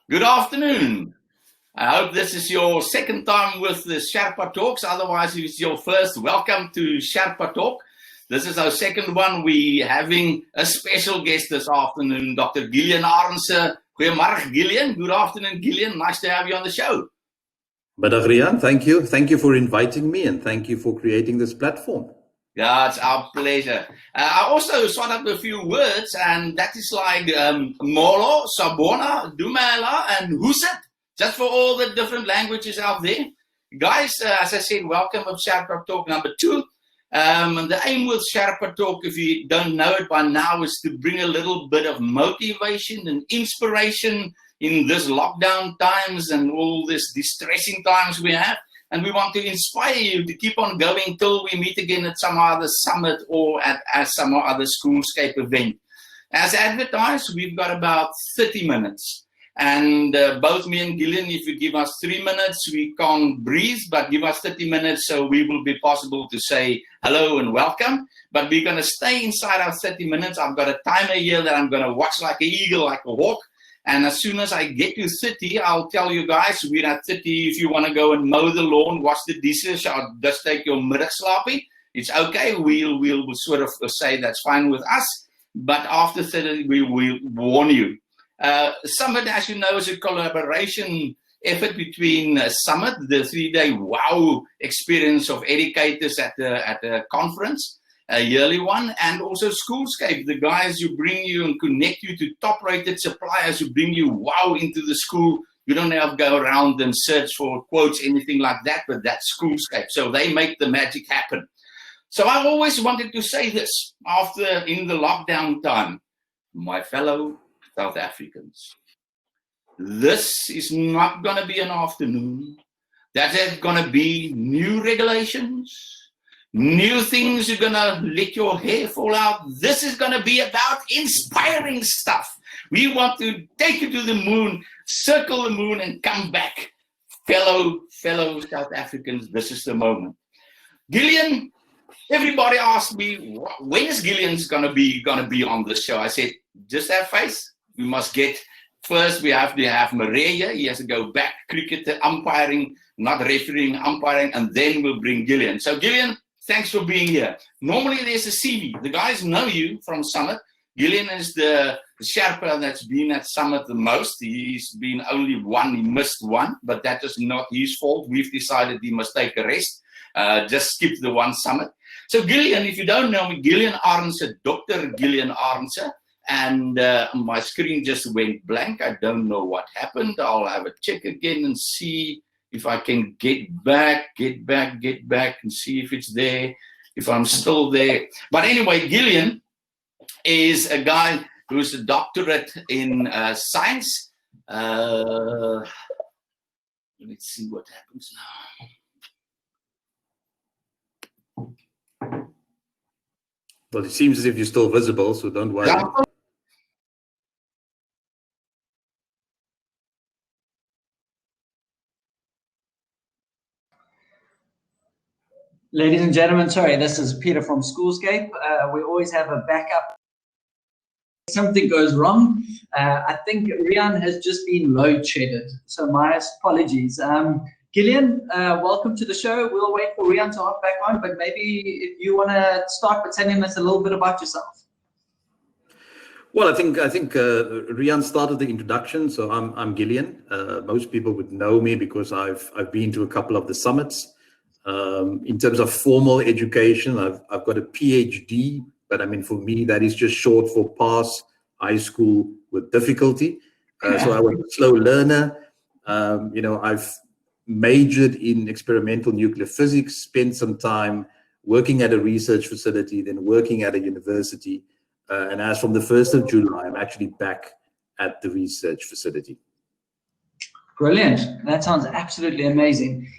Good afternoon. I hope this is your second time with the Sherpa Talks. Otherwise, if it's your first, welcome to Sherpa Talk. This is our second one. We're having a special guest this afternoon, Dr. Gillian Arendse. Goeiemorgen, Gillian. Good afternoon, Gillian. Nice to have you on the show. Middag, Rian. Thank you. Thank you for inviting me, and thank you for creating this platform. Yeah, it's our pleasure. I also sought up a few words, and that is like Molo, Sabona, Dumela, and Huset, just for all the different languages out there. Guys, as I said, welcome to Sherpa Talk number 2. The aim with Sherpa Talk, if you don't know it by now, is to bring a little bit of motivation and inspiration in this lockdown times and all this distressing times we have. And we want to inspire you to keep on going till we meet again at some other summit or at some other Schoolscape event. As advertised, we've got about 30 minutes. And both me and Gillian, if you give us 3 minutes, we can't breathe, but give us 30 minutes so we will be possible to say hello and welcome. But we're going to stay inside our 30 minutes. I've got a timer here that I'm going to watch like an eagle, like a hawk. And as soon as I get to 30, I'll tell you guys, we're at 30. If you want to go and mow the lawn, wash the dishes, or just take your middagslaapie, it's okay. We'll sort of say that's fine with us. But after 30, we will warn you. Summit, as you know, is a collaboration effort between Summit, the 3-day wow experience of educators at the conference, a yearly one, and also Schoolscape, the guys who bring you and connect you to top-rated suppliers who bring you wow into the school. You don't have to go around and search for quotes, anything like that, but that's Schoolscape. So they make the magic happen. So I always wanted to say this in the lockdown time, my fellow South Africans, this is not going to be an afternoon. That's going to be new regulations. New things are going to let your hair fall out. This is going to be about inspiring stuff. We want to take you to the moon, circle the moon, and come back. Fellow South Africans, this is the moment. Gillian, everybody asked me, when is Gillian's going to be on the show? I said, just have faith. We must first we have to have Maria. He has to go back, cricket, umpiring, not refereeing, umpiring, and then we'll bring Gillian. So Gillian, thanks for being here. Normally there's a CV. The guys know you from Summit. Gillian is the Sherpa that's been at Summit the most. He's been only one, he missed one, but that is not his fault. We've decided he must take a rest. Just skip the one Summit. So Gillian, if you don't know me, Gillian Arendse, Dr. Gillian Arendse, and my screen just went blank. I don't know what happened. I'll have a check again and see if I can get back and see if it's there, if I'm still there. But anyway, Gillian is a guy who's a doctorate in science. Let's see what happens now. Well, it seems as if you're still visible, so don't worry. Yeah. Ladies and gentlemen, sorry, this is Peter from Schoolscape. We always have a backup. If something goes wrong, I think Rian has just been load-shedded, so my apologies. Gillian, welcome to the show. We'll wait for Rian to hop back on, but maybe if you want to start by telling us a little bit about yourself. Well, I think Rian started the introduction, so I'm Gillian. Most people would know me because I've been to a couple of the summits. In terms of formal education, I've got a PhD, but I mean, for me, that is just short for pass high school with difficulty. So I was a slow learner. I've majored in experimental nuclear physics, spent some time working at a research facility, then working at a university. And as from the 1st of July, I'm actually back at the research facility. Brilliant. That sounds absolutely amazing.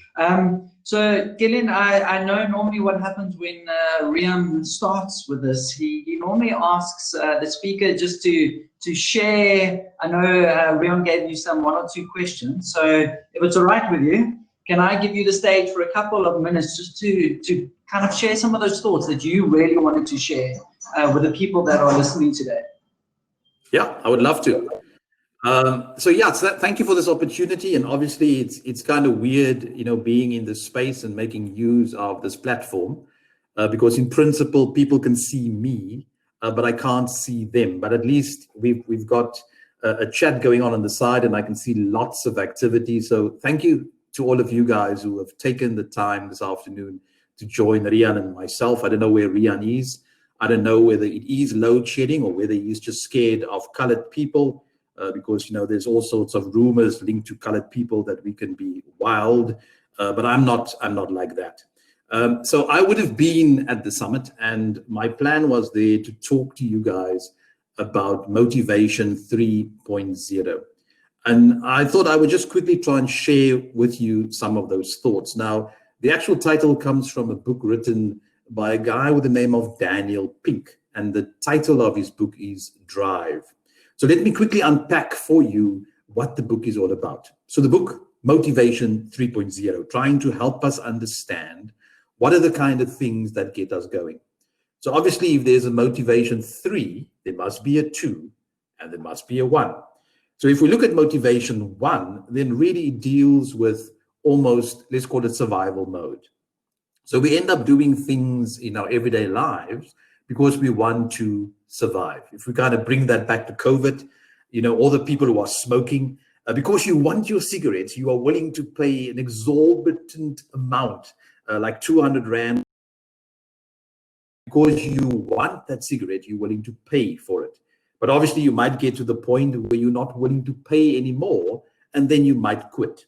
So Gillian, I know normally what happens when Rian starts with this, he normally asks the speaker just to share. I know Rian gave you some 1 or 2 questions, so if it's all right with you, can I give you the stage for a couple of minutes just to kind of share some of those thoughts that you really wanted to share with the people that are listening today? Yeah, I would love to. Thank you for this opportunity. And obviously, it's kind of weird, being in this space and making use of this platform, because in principle, people can see me, but I can't see them. But at least we've got a chat going on the side, and I can see lots of activity. So thank you to all of you guys who have taken the time this afternoon to join Rian and myself. I don't know where Rian is. I don't know whether it is load shedding or whether he's just scared of colored people. Because there's all sorts of rumors linked to colored people that we can be wild, but I'm not like that. So I would have been at the summit, and my plan was there to talk to you guys about Motivation 3.0. And I thought I would just quickly try and share with you some of those thoughts. Now, the actual title comes from a book written by a guy with the name of Daniel Pink, and the title of his book is Drive. So let me quickly unpack for you what the book is all about. So the book, Motivation 3.0, trying to help us understand what are the kind of things that get us going. So obviously, if there's a motivation 3, there must be a 2, and there must be a 1. So if we look at motivation 1, then really it deals with almost, let's call it survival mode. So we end up doing things in our everyday lives because we want to survive. If we kind of bring that back to COVID, all the people who are smoking, because you want your cigarettes, you are willing to pay an exorbitant amount, like 200 Rand. Because you want that cigarette, you're willing to pay for it. But obviously you might get to the point where you're not willing to pay anymore, and then you might quit.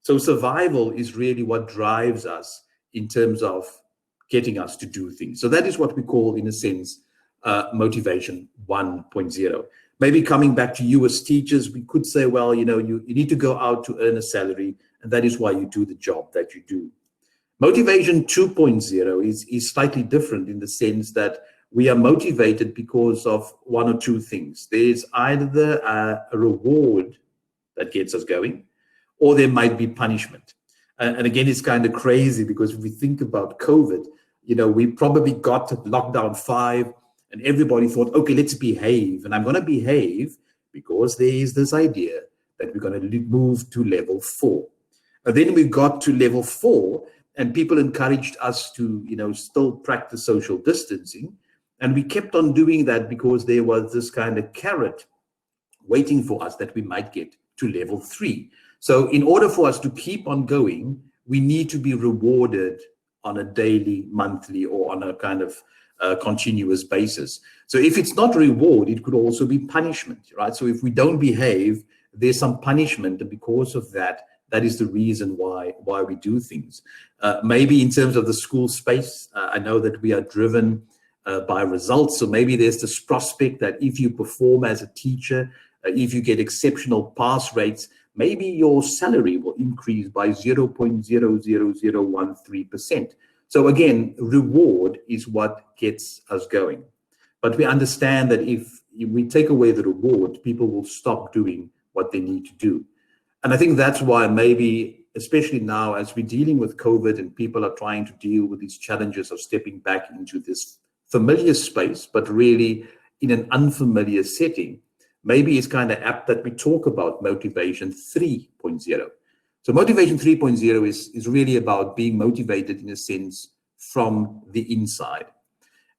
So survival is really what drives us in terms of getting us to do things. So that is what we call, in a sense, motivation 1.0. Maybe coming back to you as teachers, we could say, well, you need to go out to earn a salary, and that is why you do the job that you do. Motivation 2.0 is slightly different in the sense that we are motivated because of one or two things. There's either a reward that gets us going, or there might be punishment. And again, it's kind of crazy because if we think about COVID, we probably got to lockdown 5 and everybody thought, okay, let's behave. And I'm going to behave because there is this idea that we're going to move to level 4. And then we got to level 4 and people encouraged us to, still practice social distancing. And we kept on doing that because there was this kind of carrot waiting for us that we might get to level 3. So in order for us to keep on going, we need to be rewarded on a daily, monthly, or on a kind of continuous basis. So if it's not reward, it could also be punishment, right? So if we don't behave, there's some punishment, and because of that, that is the reason why we do things. Maybe in terms of the school space, I know that we are driven by results. So maybe there's this prospect that if you perform as a teacher, if you get exceptional pass rates, maybe your salary will increase by 0.00013%. So again, reward is what gets us going. But we understand that if we take away the reward, people will stop doing what they need to do. And I think that's why maybe, especially now as we're dealing with COVID and people are trying to deal with these challenges of stepping back into this familiar space, but really in an unfamiliar setting, maybe it's kind of apt that we talk about Motivation 3.0. So Motivation 3.0 is really about being motivated in a sense from the inside.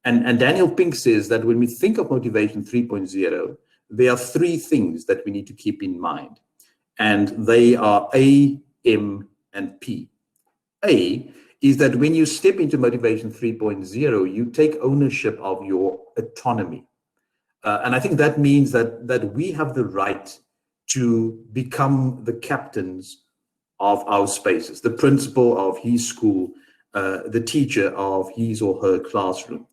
And Daniel Pink says that when we think of Motivation 3.0, there are 3 things that we need to keep in mind. And they are A, M, and P. A is that when you step into Motivation 3.0, you take ownership of your autonomy. And I think that means that we have the right to become the captains of our spaces, the principal of his school, the teacher of his or her classroom.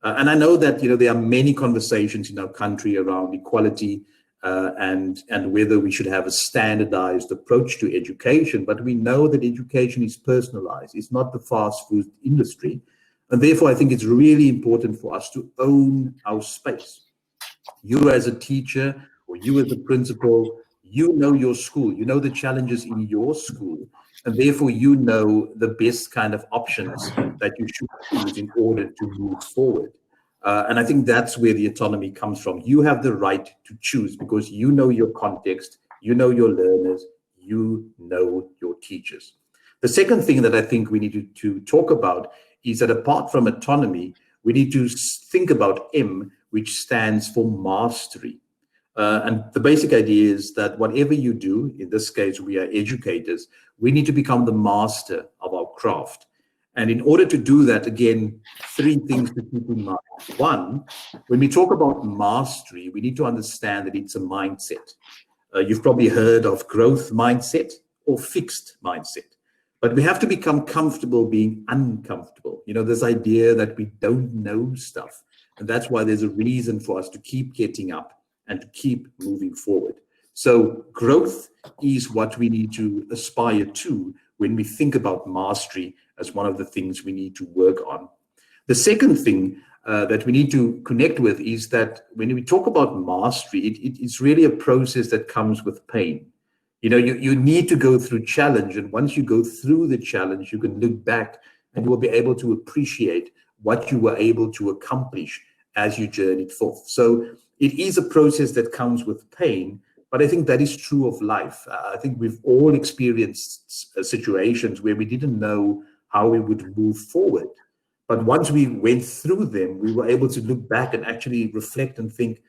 And I know that there are many conversations in our country around equality and whether we should have a standardized approach to education, but we know that education is personalized. It's not the fast food industry. And therefore, I think it's really important for us to own our space. You as a teacher or you as a principal, you know your school, you know the challenges in your school, and therefore you know the best kind of options that you should use in order to move forward. And I think that's where the autonomy comes from. You have the right to choose because you know your context, you know your learners, you know your teachers. The second thing that I think we need to talk about is that apart from autonomy, we need to think about M, which stands for mastery. And the basic idea is that whatever you do, in this case, we are educators, we need to become the master of our craft. And in order to do that, again, three things to keep in mind. One, when we talk about mastery, we need to understand that it's a mindset. You've probably heard of growth mindset or fixed mindset. But we have to become comfortable being uncomfortable. You know, this idea that we don't know stuff. And that's why there's a reason for us to keep getting up and to keep moving forward. So growth is what we need to aspire to when we think about mastery as one of the things we need to work on. The second thing that we need to connect with is that when we talk about mastery, it's really a process that comes with pain. You know, you need to go through challenge, and once you go through the challenge, you can look back and you will be able to appreciate what you were able to accomplish as you journeyed forth. So it is a process that comes with pain, but I think that is true of life. I think we've all experienced situations where we didn't know how we would move forward. But once we went through them, we were able to look back and actually reflect and think,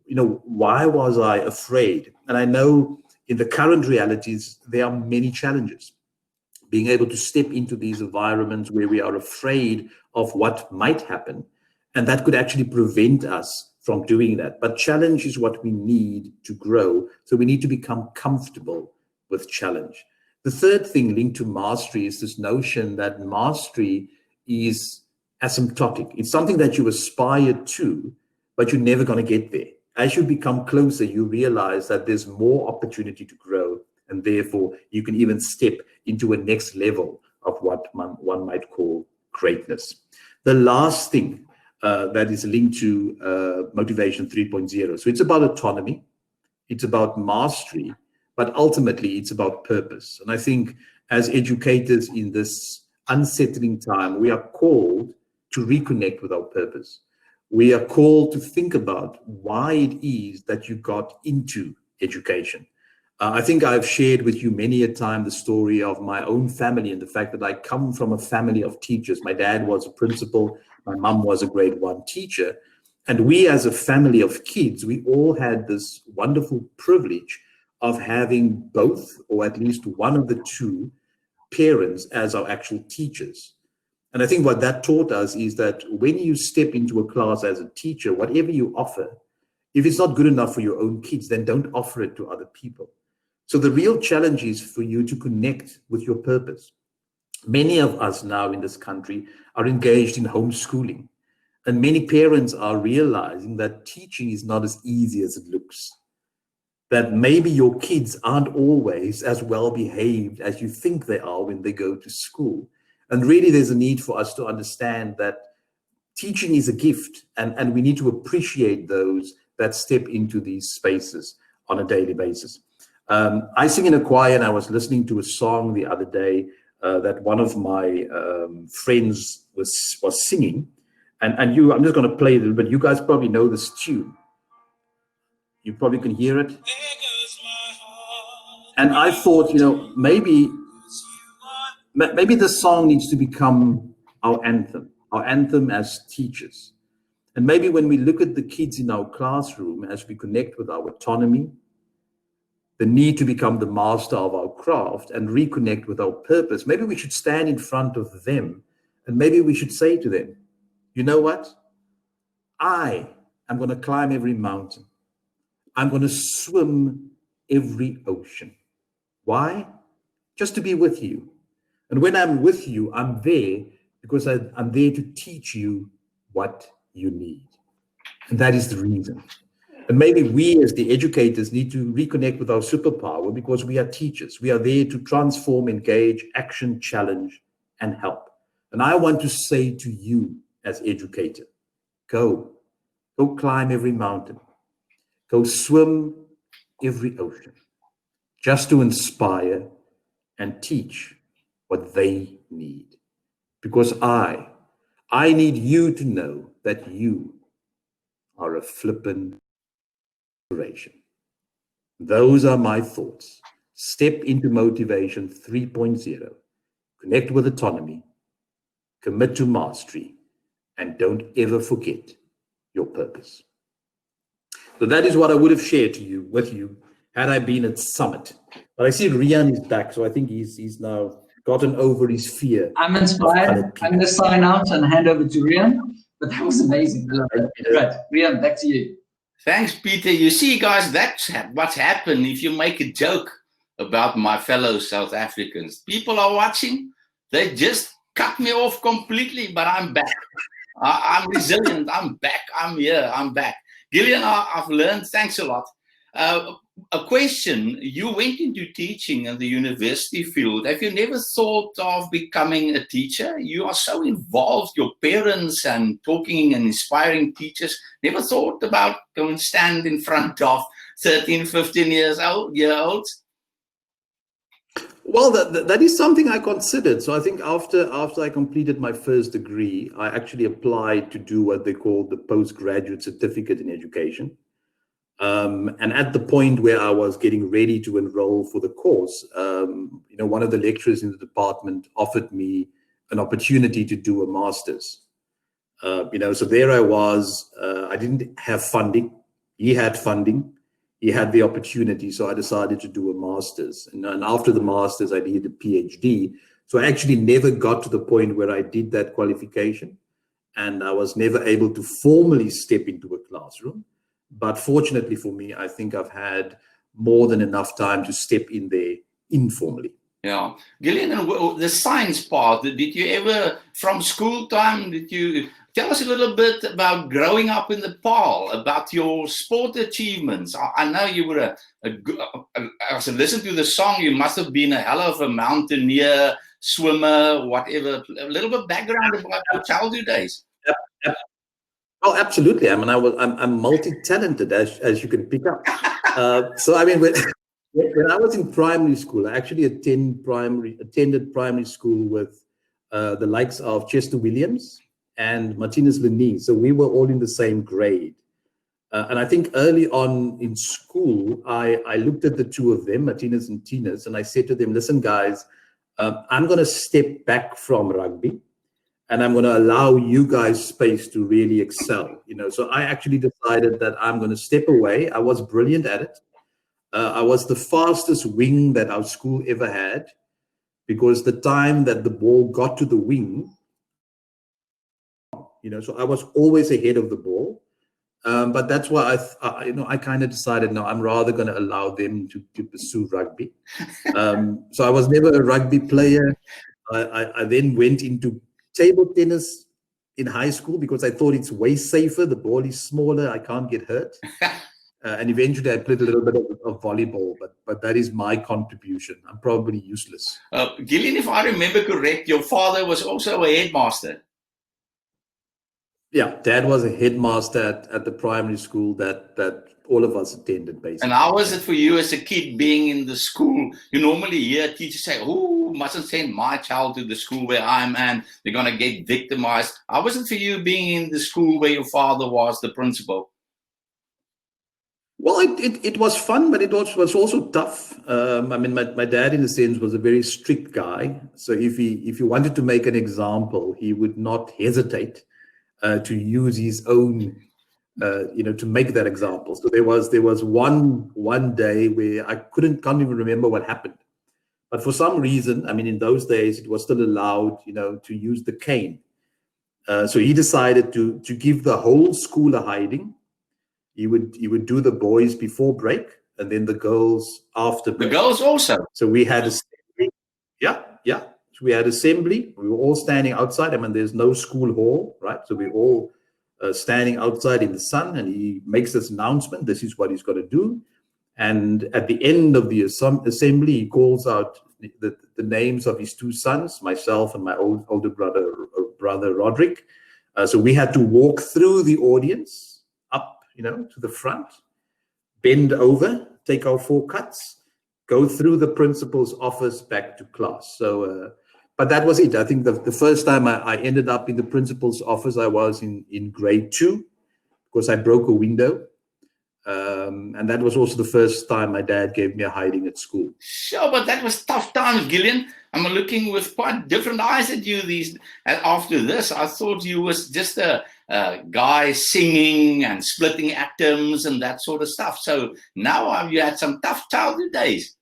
you know, why was I afraid? And I know in the current realities, there are many challenges. Being able to step into these environments where we are afraid of what might happen, and that could actually prevent us from doing that. But challenge is what we need to grow. So we need to become comfortable with challenge. The third thing linked to mastery is this notion that mastery is asymptotic. It's something that you aspire to, but you're never going to get there. As you become closer, you realize that there's more opportunity to grow, and therefore you can even step into a next level of what one might call greatness. The last thing that is linked to motivation 3.0. So it's about autonomy, it's about mastery, but ultimately it's about purpose. And I think as educators in this unsettling time, we are called to reconnect with our purpose. We are called to think about why it is that you got into education. I think I've shared with you many a time the story of my own family and the fact that I come from a family of teachers. My dad was a principal, my mom was a grade 1 teacher, and we as a family of kids, we all had this wonderful privilege of having both, or at least one of the two parents as our actual teachers. And I think what that taught us is that when you step into a class as a teacher, whatever you offer, if it's not good enough for your own kids, then don't offer it to other people. So the real challenge is for you to connect with your purpose. Many of us now in this country are engaged in homeschooling, and many parents are realizing that teaching is not as easy as it looks. That maybe your kids aren't always as well behaved as you think they are when they go to school. And really, there's a need for us to understand that teaching is a gift, and we need to appreciate those that step into these spaces on a daily basis. I sing in a choir, and I was listening to a song the other day that one of my friends was singing. And I'm just going to play a little bit. You guys probably know this tune. You probably can hear it. And I thought, you know, maybe this song needs to become our anthem as teachers. And maybe when we look at the kids in our classroom, as we connect with our autonomy, the need to become the master of our craft and reconnect with our purpose, maybe we should stand in front of them and maybe we should say to them, you know what? I am going to climb every mountain. I'm going to swim every ocean. Why? Just to be with you. And when I'm with you, I'm there because I'm there to teach you what you need. And that is the reason. And maybe we as the educators need to reconnect with our superpower because we are teachers. We are there to transform, engage, action, challenge, and help. And I want to say to you as educator, go climb every mountain. Go swim every ocean just to inspire and teach what they need. Because I need you to know that you are a flippin' inspiration. Those are my thoughts. Step into motivation 3.0. Connect with autonomy, commit to mastery, and don't ever forget your purpose. So that is what I would have shared with you had I been at Summit. But I see Rian is back, so I think he's now gotten over his fear. I'm inspired. I'm going to sign out and hand over to Rian. But that was amazing. Right, Rian, back to you. Thanks, Peter. You see, guys, that's what's happened if you make a joke about my fellow South Africans. People are watching. They just cut me off completely, but I'm back. I'm resilient. I'm back. I'm here. I'm back. Gillian, I've learned. Thanks a lot. A question. You went into teaching in the university field. Have you never thought of becoming a teacher? You are so involved, your parents and talking and inspiring teachers. Never thought about going to stand in front of 13, 15 years old? Well, that is something I considered. So I think after I completed my first degree, I actually applied to do what they call the postgraduate certificate in education. And at the point where I was getting ready to enroll for the course, one of the lecturers in the department offered me an opportunity to do a master's. So there I was. I didn't have funding. He had funding. He had the opportunity, so I decided to do a master's. And after the master's, I did a PhD. So I actually never got to the point where I did that qualification, and I was never able to formally step into a classroom. But fortunately for me, I think I've had more than enough time to step in there informally. Yeah. Gillian, the science part, did you ever, from school time, tell us a little bit about growing up in the Paarl, about your sport achievements? I know you were as I listened to the song, you must have been a hell of a mountaineer, swimmer, whatever. A little bit background about your childhood days. Oh, absolutely. I mean, I'm multi-talented, as you can pick up. So, I mean, when I was in primary school, I actually attended primary school with the likes of Chester Williams and Martinez Lenis. So we were all in the same grade. And I think early on in school, I looked at the two of them, Martinez and Tinas, and I said to them, listen, guys, I'm going to step back from rugby. And I'm going to allow you guys space to really excel. So I actually decided that I'm going to step away. I was brilliant at it. I was the fastest wing that our school ever had, because the time that the ball got to the wing, so I was always ahead of the ball. But that's why I kind of decided, no, I'm rather going to allow them to pursue rugby. So I was never a rugby player. I then went into table tennis in high school because I thought it's way safer. The ball is smaller. I can't get hurt. And eventually I played a little bit of volleyball, but that is my contribution. I'm probably useless. Gillian, if I remember correct, your father was also a headmaster. Yeah, Dad was a headmaster at the primary school that all of us attended, basically. And how was it for you as a kid being in the school? You normally hear teachers say, oh, mustn't send my child to the school where I'm at. They're going to get victimized. How was it for you being in the school where your father was the principal? Well, it was fun, but it was also tough. I mean, my dad, in a sense, was a very strict guy. So if he wanted to make an example, he would not hesitate to use his own, to make that example. So there was one day where I can't even remember what happened. But for some reason, I mean, in those days, it was still allowed, to use the cane. So he decided to give the whole school a hiding. He would do the boys before break and then the girls after break. The girls also. So we had assembly. Yeah. So we had assembly. We were all standing outside. I mean, there's no school hall, right? So we're all standing outside in the sun, and he makes this announcement. This is what he's got to do. And at the end of the assembly, he calls out the names of his two sons, myself and my older brother Roderick. So we had to walk through the audience up, to the front, bend over, take our 4 cuts, go through the principal's office back to class. So, but that was it. I think the first time I ended up in the principal's office, I was in grade 2. because I broke a window. And that was also the first time my dad gave me a hiding at school. Sure, but that was tough times, Gillian. I'm looking with quite different eyes at you after this. I thought you was just a guy singing and splitting atoms and that sort of stuff. So now you had some tough childhood days.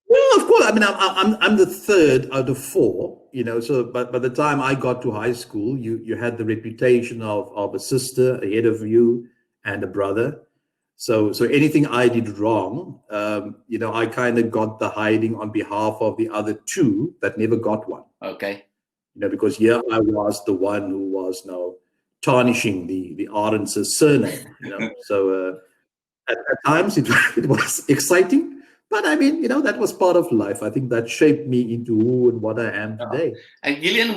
Well, of course. I mean, I'm the third out of four, so but by the time I got to high school, you had the reputation of a sister ahead of you and a brother. So anything I did wrong, I kind of got the hiding on behalf of the other two that never got one. Okay. Because here I was the one who was now tarnishing the Arendse surname. So at times it was exciting. But I mean, that was part of life. I think that shaped me into who and what I am today. And Gillian,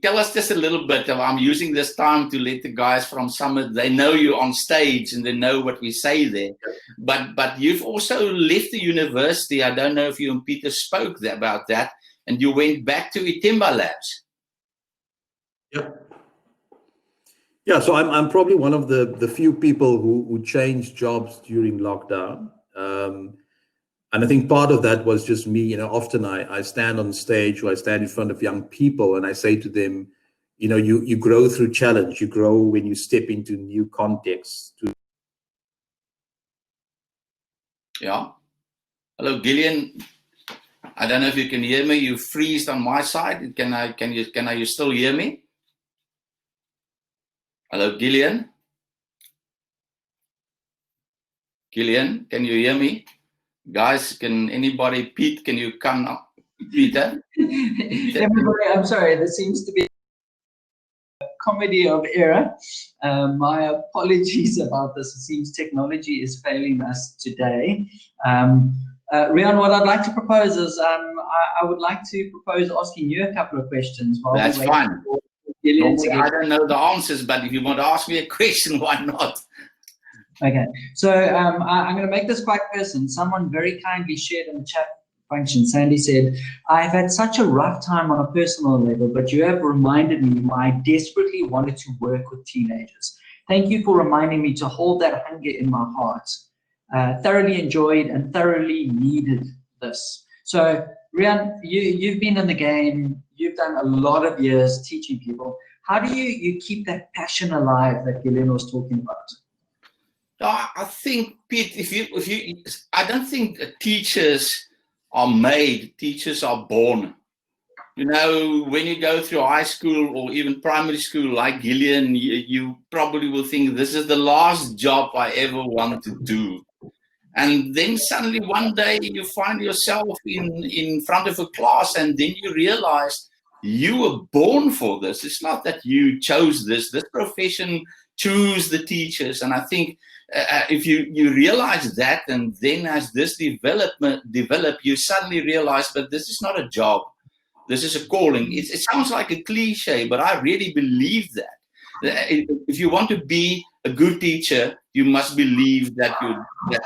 tell us just a little bit. I'm using this time to let the guys from Summit, they know you on stage and they know what we say there. But you've also left the university. I don't know if you and Peter spoke about that. And you went back to Itimba Labs. Yeah, so I'm probably one of the few people who changed jobs during lockdown. And I think part of that was just me, often I stand on stage or I stand in front of young people and I say to them, you grow through challenge, you grow when you step into new contexts. Yeah. Hello, Gillian. I don't know if you can hear me. You freezed on my side. Can you still hear me? Hello, Gillian. Gillian, can you hear me? Guys, Pete, can you come up? Peter? Everybody, I'm sorry, there seems to be a comedy of error. My apologies about this. It seems technology is failing us today. Rian, what I'd like to propose is I would like to propose asking you a couple of questions. That's fine. I don't know the answers, but if you want to ask me a question, why not? Okay, so I'm going to make this quite personal. Someone very kindly shared in the chat function. Sandy said, I've had such a rough time on a personal level, but you have reminded me why I desperately wanted to work with teenagers. Thank you for reminding me to hold that hunger in my heart. Thoroughly enjoyed and thoroughly needed this. So, Rian, you've been in the game. You've done a lot of years teaching people. How do you keep that passion alive that Gillian was talking about? I think, Pete, I don't think teachers are made, teachers are born. When you go through high school or even primary school like Gillian, you probably will think this is the last job I ever want to do. And then suddenly one day you find yourself in front of a class and then you realize you were born for this. It's not that you chose this profession choose the teachers. And I think if you realize that, and then as this develop, you suddenly realize that this is not a job. This is a calling. It sounds like a cliche, but I really believe that. If you want to be a good teacher, you must believe that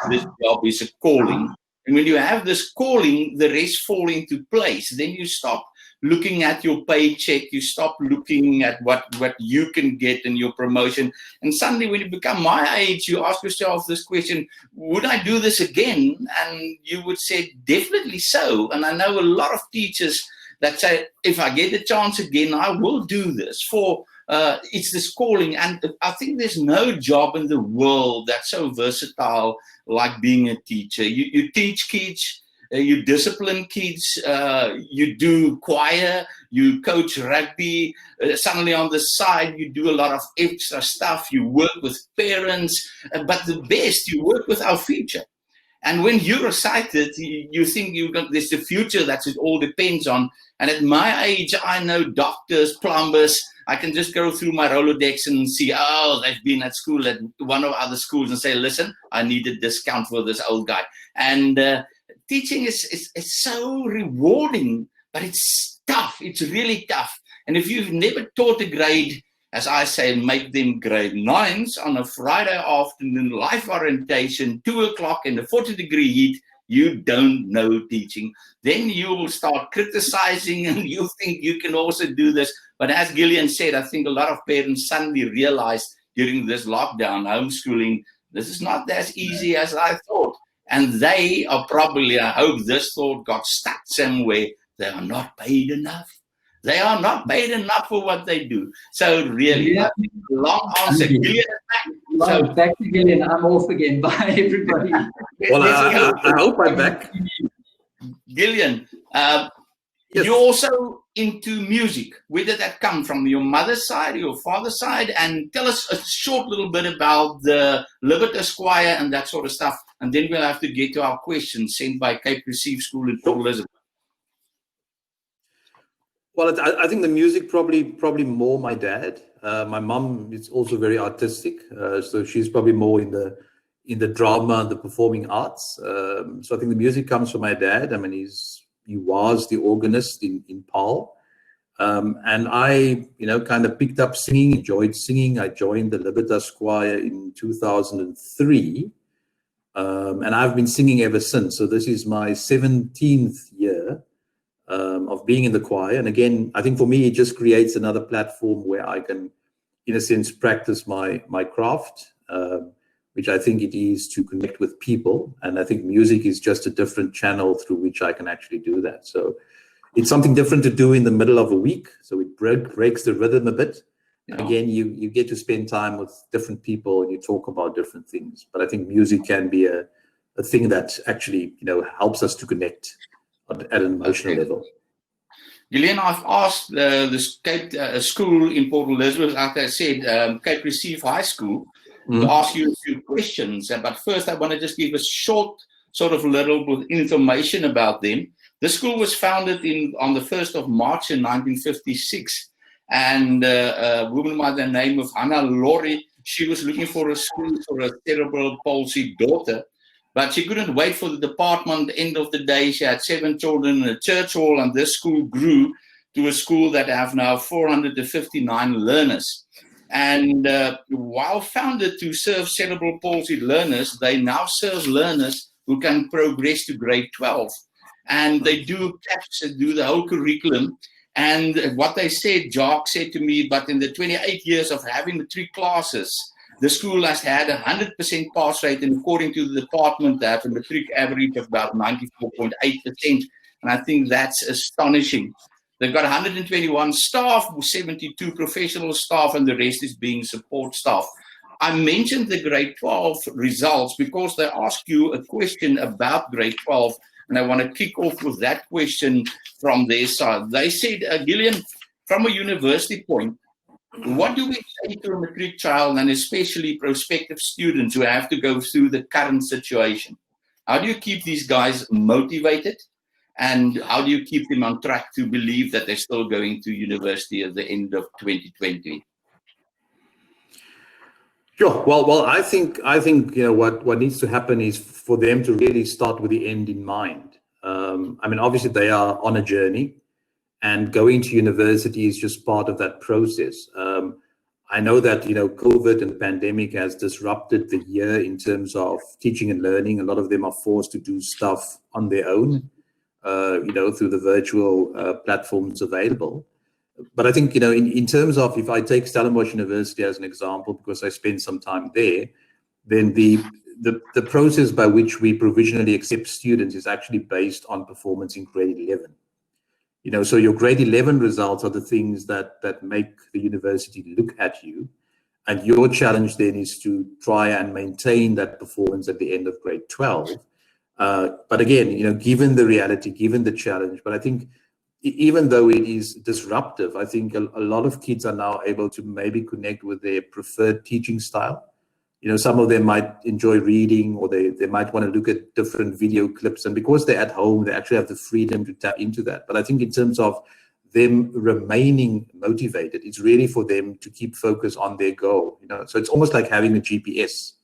this job is a calling. And when you have this calling, the rest fall into place. Then you stop looking at your paycheck, you stop looking at what you can get in your promotion. And suddenly when you become my age, you ask yourself this question, would I do this again? And you would say, definitely so. And I know a lot of teachers that say, if I get a chance again, I will do this. It's this calling. And I think there's no job in the world that's so versatile like being a teacher. You teach kids, you discipline kids, you do choir, you coach rugby, suddenly on the side you do a lot of extra stuff, you work with parents, but the best, you work with our future. And when you're excited, you think there's the future that it all depends on. And at my age, I know doctors, plumbers. I can just go through my Rolodex and see, they've been at school at one of other schools and say, listen, I need a discount for this old guy. And teaching is so rewarding, but it's tough. It's really tough. And if you've never taught a grade, as I say, make them grade 9s on a Friday afternoon, life orientation, 2 o'clock in the 40-degree heat, you don't know teaching. Then you will start criticizing and you think you can also do this. But as Gillian said, I think a lot of parents suddenly realize during this lockdown, homeschooling, this is not as easy as I thought. And they are probably, I hope this thought got stuck somewhere, they are not paid enough. They are not paid enough for what they do. So really, Yeah. long answer. Gillian, so back to Gillian. I'm off again. Bye, everybody. Well, I hope I'm back. Gillian, Yes. you're also into music. Where did that come from? Your mother's side, your father's side? And tell us a short little bit about the Libertas Choir and that sort of stuff. And then we'll have to get to our questions sent by Cape Receive School in Port Elizabeth. Well, I think the music probably more my dad. My mum is also very artistic, so she's probably more in the drama and the performing arts. So I think the music comes from my dad. I mean, he was the organist in Paarl. And I, kind of picked up singing, enjoyed singing. I joined the Libertas Choir in 2003. And I've been singing ever since. So this is my 17th year of being in the choir. And again, I think for me, it just creates another platform where I can, in a sense, practice my craft, which I think it is to connect with people. And I think music is just a different channel through which I can actually do that. So it's something different to do in the middle of a week. So it breaks the rhythm a bit. Yeah. Again, you get to spend time with different people and you talk about different things. But I think music can be a thing that actually, helps us to connect at an emotional level. Gillian, I've asked the Cape school in Port Elizabeth, as I said, Cape Receive High School, to ask you a few questions. But first, I want to just give a short sort of little bit of information about them. The school was founded on the 1st of March in 1956. And a woman by the name of Hannah Laurie, she was looking for a school for a cerebral palsy daughter. But she couldn't wait for the department. At the end of the day, she had 7 children in a church hall, and this school grew to a school that have now 459 learners. And while founded to serve cerebral palsy learners, they now serve learners who can progress to grade 12. And they do the whole curriculum. And what they said, Jock said to me, but in the 28 years of having the 3 classes, the school has had a 100% pass rate, and according to the department, they have a matric average of about 94.8%. And I think that's astonishing. They've got 121 staff, 72 professional staff, and the rest is being support staff. I mentioned the grade 12 results because they ask you a question about grade 12, and I want to kick off with that question from their side. They said, Gillian, from a university point, what do we say to a matric child, and especially prospective students who have to go through the current situation? How do you keep these guys motivated? And how do you keep them on track to believe that they're still going to university at the end of 2020? Sure. Well, I think what needs to happen is for them to really start with the end in mind. I mean, obviously they are on a journey, and going to university is just part of that process. I know that COVID and the pandemic has disrupted the year in terms of teaching and learning. A lot of them are forced to do stuff on their own, through the virtual platforms available. But I think, in terms of, if I take Stellenbosch University as an example, because I spent some time there, then the process by which we provisionally accept students is actually based on performance in grade 11. So your grade 11 results are the things that make the university look at you. And your challenge then is to try and maintain that performance at the end of grade 12. But again, given the reality, given the challenge, but I think even though it is disruptive, I think a lot of kids are now able to maybe connect with their preferred teaching style. Some of them might enjoy reading, or they might want to look at different video clips. And because they're at home, they actually have the freedom to tap into that. But I think in terms of them remaining motivated, it's really for them to keep focus on their goal. So it's almost like having a GPS.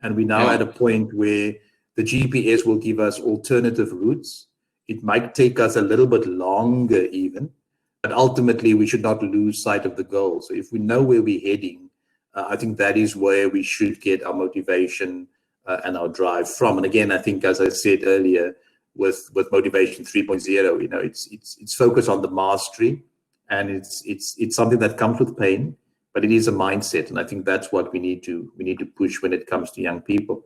And we're now at a point where the GPS will give us alternative routes. It might take us a little bit longer even, but ultimately we should not lose sight of the goal. So if we know where we're heading, I think that is where we should get our motivation and our drive from. And again, I think, as I said earlier, with Motivation 3.0, it's focused on the mastery, and it's something that comes with pain. but it is a mindset, and I think that's what we need to push when it comes to young people.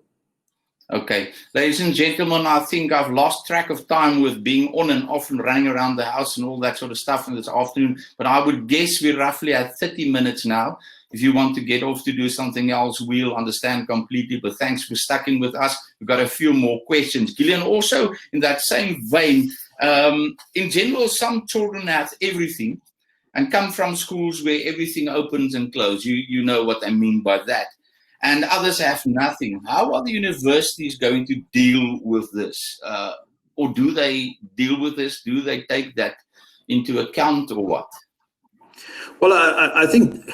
Okay, ladies and gentlemen, I think I've lost track of time with being on and off and running around the house and all that sort of stuff in this afternoon, but I would guess we're roughly at 30 minutes now. If you want to get off to do something else, we'll understand completely, but thanks for sticking with us. We've got a few more questions. Gillian, also in that same vein, in general, some children have everything and come from schools where everything opens and closes. You know what I mean by that. And others have nothing. How are the universities going to deal with this? Or do they deal with this? Do they take that into account or what? Well, I think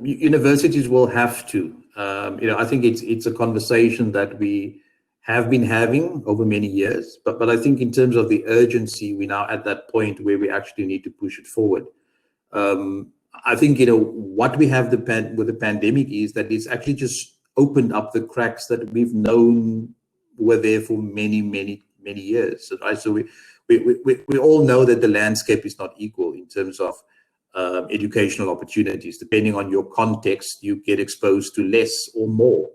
universities will have to. I think it's a conversation that we have been having over many years. But I think in terms of the urgency, we're now at that point where we actually need to push it forward. I think, what we have with the pandemic is that it's actually just opened up the cracks that we've known were there for many, many, many years. Right? So we all know that the landscape is not equal in terms of educational opportunities. Depending on your context, you get exposed to less or more.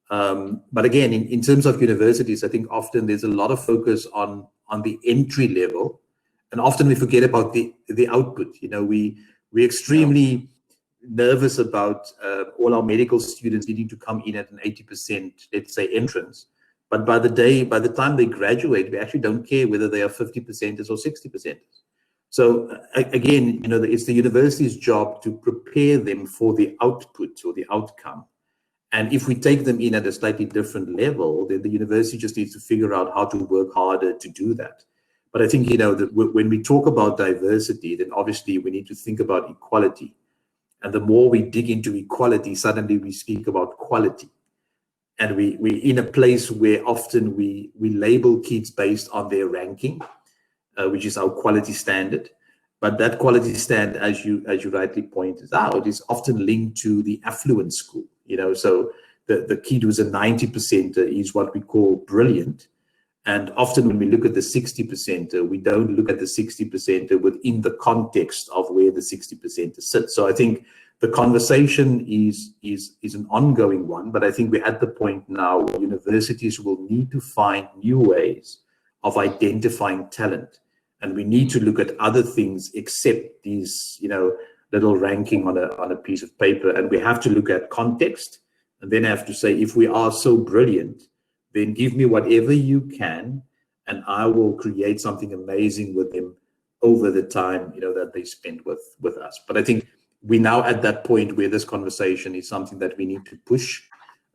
But again, in terms of universities, I think often there's a lot of focus on the entry level, and often we forget about the output. We're extremely nervous about all our medical students needing to come in at an 80%, let's say, entrance. But by the time they graduate, we actually don't care whether they are 50%ers or 60%ers. So again, it's the university's job to prepare them for the output or the outcome. And if we take them in at a slightly different level, then the university just needs to figure out how to work harder to do that. But I think, that when we talk about diversity, then obviously we need to think about equality. And the more we dig into equality, suddenly we speak about quality. And we're in a place where often we label kids based on their ranking, which is our quality standard. But that quality standard, as you rightly pointed out, is often linked to the affluent school. So the kid who's a 90% is what we call brilliant. And often when we look at the 60%, we don't look at the 60% within the context of where the 60% sits. So I think the conversation is an ongoing one, but I think we're at the point now where universities will need to find new ways of identifying talent. And we need to look at other things except these, little ranking on a piece of paper. And we have to look at context, and then have to say, if we are so brilliant, then give me whatever you can, and I will create something amazing with them over the time, that they spend with us. But I think we're now at that point where this conversation is something that we need to push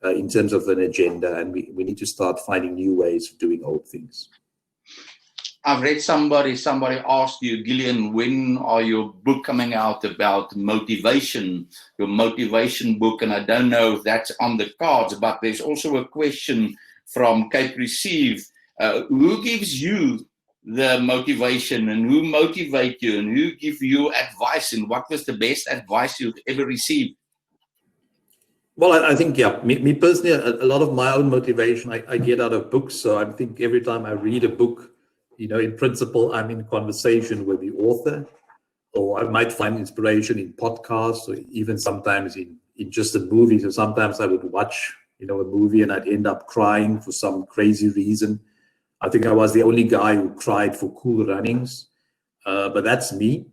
in terms of an agenda, and we need to start finding new ways of doing old things. I've read somebody asked you, Gillian, when are your book coming out about motivation, your motivation book? And I don't know if that's on the cards, but there's also a question from Cape Receive. Who gives you the motivation, and who motivate you, and who give you advice, and what was the best advice you've ever received? Well, I think, me personally, a lot of my own motivation I get out of books. So I think every time I read a book, in principle, I'm in conversation with the author, or I might find inspiration in podcasts, or even sometimes in just a movie. So sometimes I would watch, a movie, and I'd end up crying for some crazy reason. I think I was the only guy who cried for Cool Runnings, but that's me.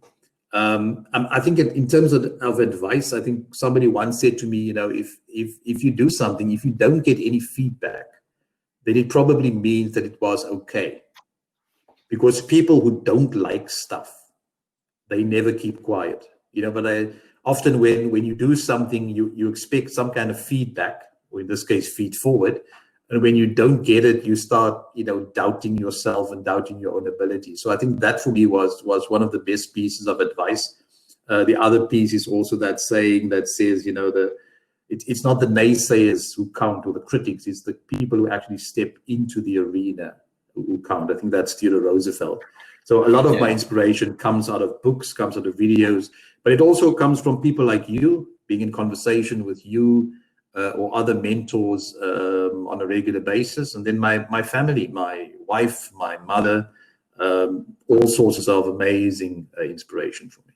I think in terms of advice, I think somebody once said to me, if you do something, if you don't get any feedback, then it probably means that it was okay. Because people who don't like stuff, they never keep quiet. But often when you do something, you expect some kind of feedback, or in this case, feed forward. And when you don't get it, you start, doubting yourself and doubting your own ability. So I think that for me was one of the best pieces of advice. The other piece is also that saying that says, it's not the naysayers who count, or the critics, it's the people who actually step into the arena who count. I think that's Theodore Roosevelt. So a lot of my inspiration comes out of books, comes out of videos, but it also comes from people like you, being in conversation with you, or other mentors on a regular basis. And then my family, my wife, my mother, all sources of amazing inspiration for me.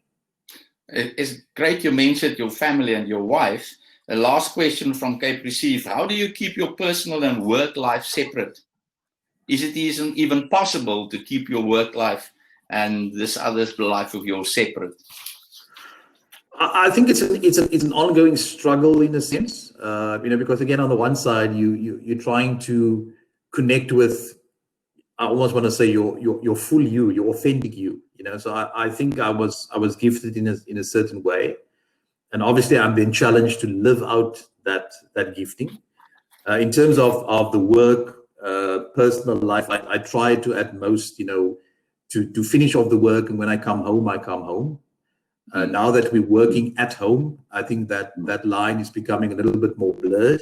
It's great you mentioned your family and your wife. The last question from Cape Receive. How do you keep your personal and work life separate? Is it even possible to keep your work life and this other life of yours separate? I think it's an ongoing struggle in a sense, because again, on the one side, you're trying to connect with, I almost want to say your full you, your authentic you. So I think I was gifted in a certain way, and obviously I'm then challenged to live out that gifting. In terms of the work, personal life, I try to at most, to finish off the work, and when I come home, I come home. Now that we're working at home, I think that line is becoming a little bit more blurred,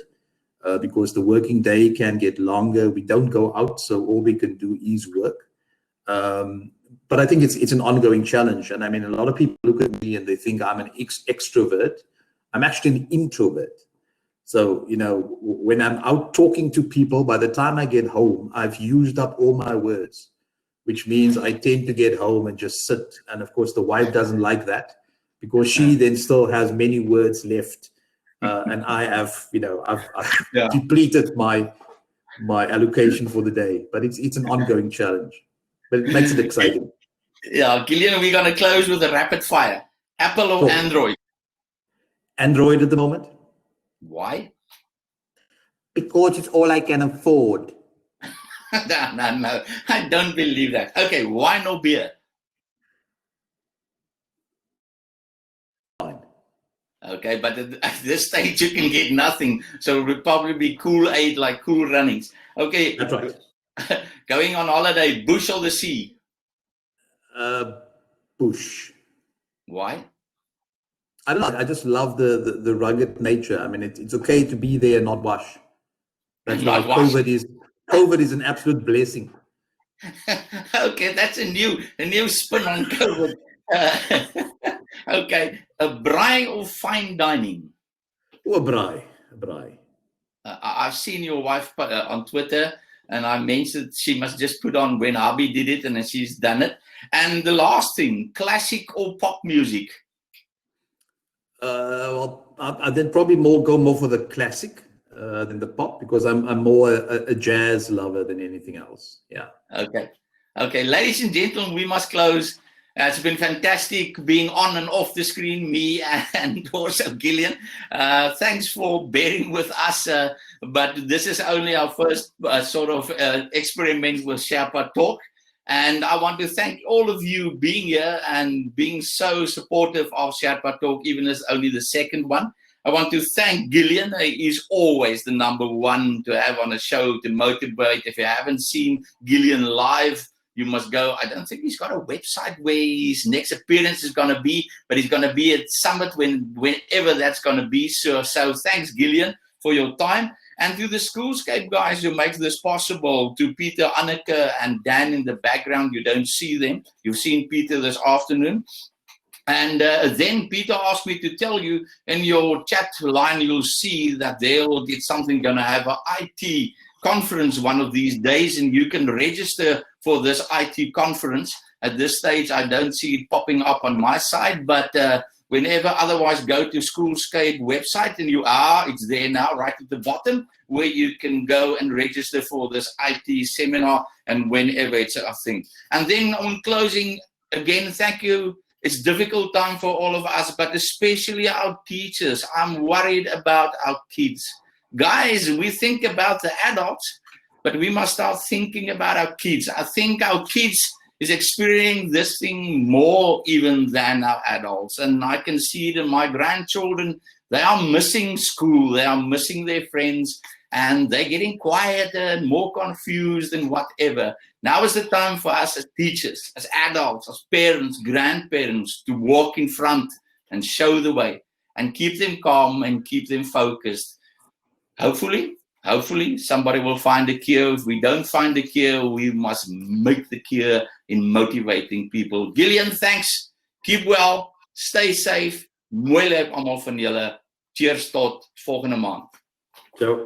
because the working day can get longer. We don't go out, so all we can do is work. But I think it's an ongoing challenge. And I mean, a lot of people look at me and they think I'm an extrovert. I'm actually an introvert. So, when I'm out talking to people, by the time I get home, I've used up all my words, which means I tend to get home and just sit. And of course, the wife doesn't like that, because she then still has many words left. And I have, I've depleted my allocation for the day. But it's an ongoing challenge, but it makes it exciting. Yeah, Gillian, we're going to close with a rapid fire. Apple or Android? Android at the moment. Why? Because it's all I can afford. No, I don't believe that. Okay, wine or beer? Fine. Okay, but at this stage you can get nothing, so it would probably be Kool-Aid, like Cool Runnings. Okay. That's right. Going on holiday, bush or the sea? Bush. Why? I don't know. I just love the rugged nature. I mean, it's okay to be there and not wash. That's why COVID is an absolute blessing. Okay, that's a new spin on COVID. Okay, a braai or fine dining? Oh, a braai. I've seen your wife on Twitter, and I mentioned she must just put on when hubby did it, and then she's done it. And the last thing, classic or pop music? Well, I then probably go more for the classic than the pop, because I'm more a jazz lover than anything else. Yeah. Okay, ladies and gentlemen, we must close. It's been fantastic being on and off the screen, me and also Gillian. Thanks for bearing with us, but this is only our first sort of experiment with Sherpa Talk. And I want to thank all of you being here and being so supportive of Sherpa Talk, even as only the second one. I want to thank Gillian. He's always the number one to have on a show to motivate. If you haven't seen Gillian live, you must go. I don't think he's got a website where his next appearance is going to be, but he's going to be at Summit whenever that's going to be. So thanks, Gillian, for your time. And to the Schoolscape guys who make this possible, to Peter, Anneke, and Dan in the background. You don't see them. You've seen Peter this afternoon. And then Peter asked me to tell you, in your chat line, you'll see that they will get something, going to have an IT conference one of these days, and you can register for this IT conference. At this stage, I don't see it popping up on my side, but whenever, otherwise go to Schoolscape website, and it's there now, right at the bottom, where you can go and register for this IT seminar, and whenever it's a thing. And then on closing, again, thank you. It's a difficult time for all of us, but especially our teachers. I'm worried about our kids. Guys, we think about the adults, but we must start thinking about our kids. I think our kids is experiencing this thing more even than our adults. And I can see it in my grandchildren. They are missing school. They are missing their friends. And they're getting quieter and more confused and whatever. Now is the time for us as teachers, as adults, as parents, grandparents, to walk in front and show the way and keep them calm and keep them focused. Hopefully somebody will find a cure. If we don't find a cure, we must make the cure in motivating people. Gillian, thanks. Keep well. Stay safe. Mooi leuk almal van julle. Cheers tot volgende maand. Ciao.